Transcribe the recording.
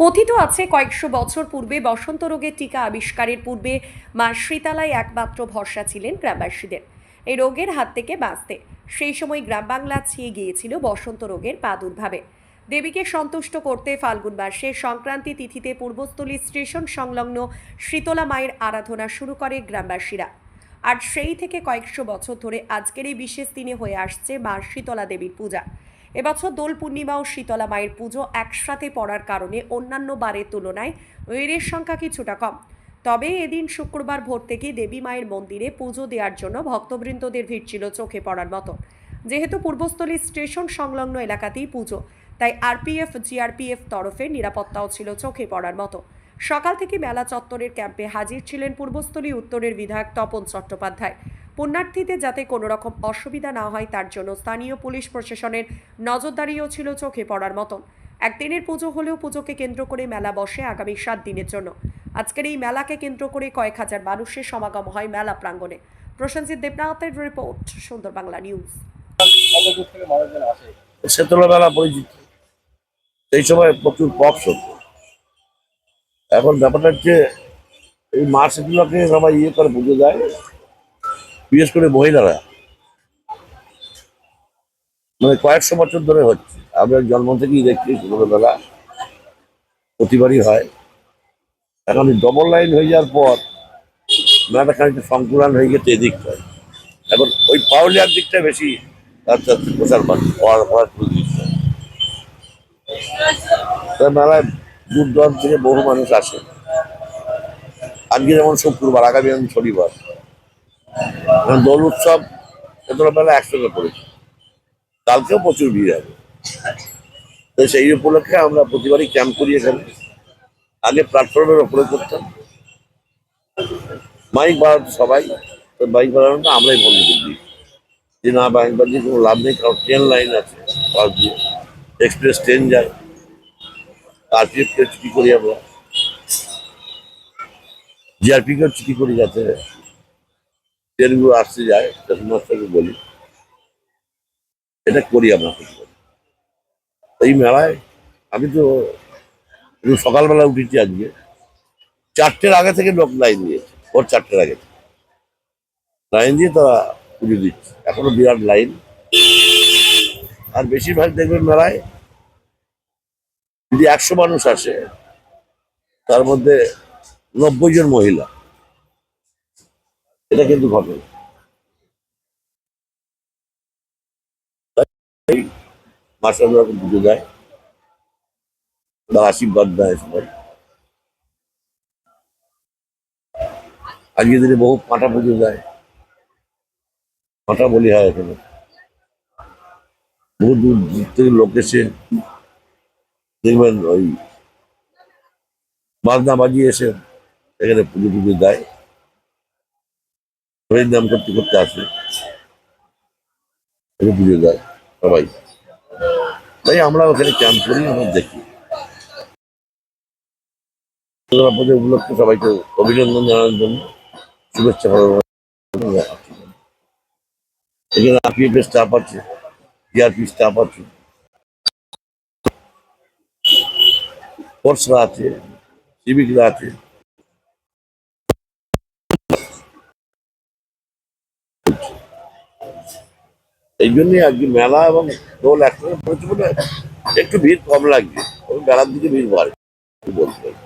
কথিত আছে কয়েকশো বছর পূর্বে বসন্ত রোগের টিকা আবিষ্কারের পূর্বে মা শ্রীতলাই একমাত্র ভরসা ছিলেন গ্রামবাসীদের এই রোগের হাত থেকে বাঁচতে। সেই সময় গ্রাম বাংলা ছেয়ে গিয়েছিল বসন্ত রোগের প্রাদুর্ভাবে। দেবীকে সন্তুষ্ট করতে ফাল্গুন মাসে সংক্রান্তি তিথিতে পূর্বস্থলী স্টেশন সংলগ্ন শীতলা মায়ের আরাধনা শুরু করে গ্রামবাসীরা। আর সেই থেকে কয়েকশো বছর ধরে আজকের এই বিশেষ দিনে হয়ে আসছে মা শীতলা দেবীর পূজা। এবছর দোল পূর্ণিমা ও শীতলা মায়ের পুজো একসাথে পড়ার কারণে অন্যান্য বারের তুলনায় ভিড়ের সংখ্যা কিছুটা কম। তবে এদিন শুক্রবার ভোর থেকে দেবী মায়ের মন্দিরে পুজো দেওয়ার জন্য ভক্তবৃন্দদের ভিড় ছিল চোখে পড়ার মতো। যেহেতু পূর্বস্থলী স্টেশন সংলগ্ন এলাকাতেই পুজো, তাই আরপিএফ জিআরপিএফ তরফে নিরাপত্তাও ছিল চোখে পড়ার মতো। সকাল থেকে মেলা চত্বরের ক্যাম্পে হাজির ছিলেন পূর্বস্থলী উত্তরের বিধায়ক তপন চট্টোপাধ্যায়। পুণ্যার্থীদের যাতে কোনো রকম অসুবিধা না হয় তার জন্য স্থানীয় পুলিশ প্রশাসনের নজরদারিও ছিল চোখে পড়ার মতন। একদিনের পুজো হলেও পুজোকে কেন্দ্র করে মেলা বসে আগামী 7 দিনের জন্য। আজকের এই মেলাকে কেন্দ্র করে কয়েক হাজার মানুষের সমাগম হয় মেলা প্রাঙ্গণে। প্রসেনজিৎ দেবনাথের রিপোর্ট, সুন্দর বাংলা নিউজ। শীতলা মেলা পরিচিত, সেই সময় প্রচুর পক্স হতো। এখন ব্যাপারটা হচ্ছে এই মা শীতলাকে সবাই করে পুজো দেয়, বিশেষ করে মহিলারা। মানে কয়েকশো বছর ধরে হচ্ছে, আমরা জন্ম থেকেই দেখছি শীতলা মেলা প্রতিবারই হয়। এখন ডবল লাইন হয়ে যাওয়ার পর মেলাটা খানিকটা সংকুলান হয়ে গেছে এদিকটা। এখন ওই পাউলিয়ার দিকটা বেশি আস্তে আস্তে প্রচার দিকটা মেলায় দূর দূরান্ত থেকে বহু মানুষ আসে। আজকে যেমন শুক্রবার, আগামী যেমন শনিবার দোল উৎসব শীতলা মেলা একসঙ্গে পড়েছে, কালকেও প্রচুর ভিড় হবে। তো সেই উপলক্ষে আমরা প্রতিবারই ক্যাম্প করি এখানে। আগে প্ল্যাটফর্মের ওপরে করতাম, মাইক বাড়াতো সবাই, তো বাইক বাড়ানোটা আমরাই বন্ধ করে দিই যে না, বাইক বাড়িয়ে কোনো লাভ নেই, কারণ ট্রেন লাইন আছে পাশ দিয়ে, এক্সপ্রেস ট্রেন যায়, আরপিএফকে ছুটি করি আমরা, জিআরপিকেও ছুটি করি, যাতে ট্রেনগুলো আসতে যায় স্টেশন মাস্টারকে বলি, এটা করি আমরা। এই মেলায় আমি তো সকালবেলা উঠেছি, আজকে 4টের আগে থেকে লোক লাইন দিয়েছে, ভোর 4টের আগে লাইন দিয়ে তারা পুজো দিচ্ছে। এখনো বিরাট লাইন। আর বেশিরভাগ দেখবেন মেলায় যদি 100 মানুষ আসে, তার মধ্যে 90 জন মহিলা। এটা কিন্তু ঘটে। মাসে পুজো দেয়, তার আশীর্বাদ দেয় সবাই। আজকের দিনে বহু পাঁঠা পুজো দেয়, পাঁঠা বলি হয় এখানে। বহু দূর থেকে লোক এসে দেখবেন ওই বাজনা বাজিয়ে এসে এখানে পুজো পুজো দেয়, হরির নাম করতে করতে আসে, পুজো দেয় সবাই। তাই আমরা ওখানে ক্যাম্প করি, আমরা দেখি। পুজো উপলক্ষে সবাইকে অভিনন্দন জানানোর জন্য, শুভেচ্ছা ভালোবাসা। এখানে আরপিএফ স্টাফ আছে, জিআরপি স্টাফ আছে, ফোর্সরা আছে, সিভিকরা আছে। এই জন্যই আজকে মেলা এবং দোল একসঙ্গে পড়েছে বলে একটু ভিড় কম লাগছে, মেলার দিকে ভিড় বাড়ে বলতে পারি।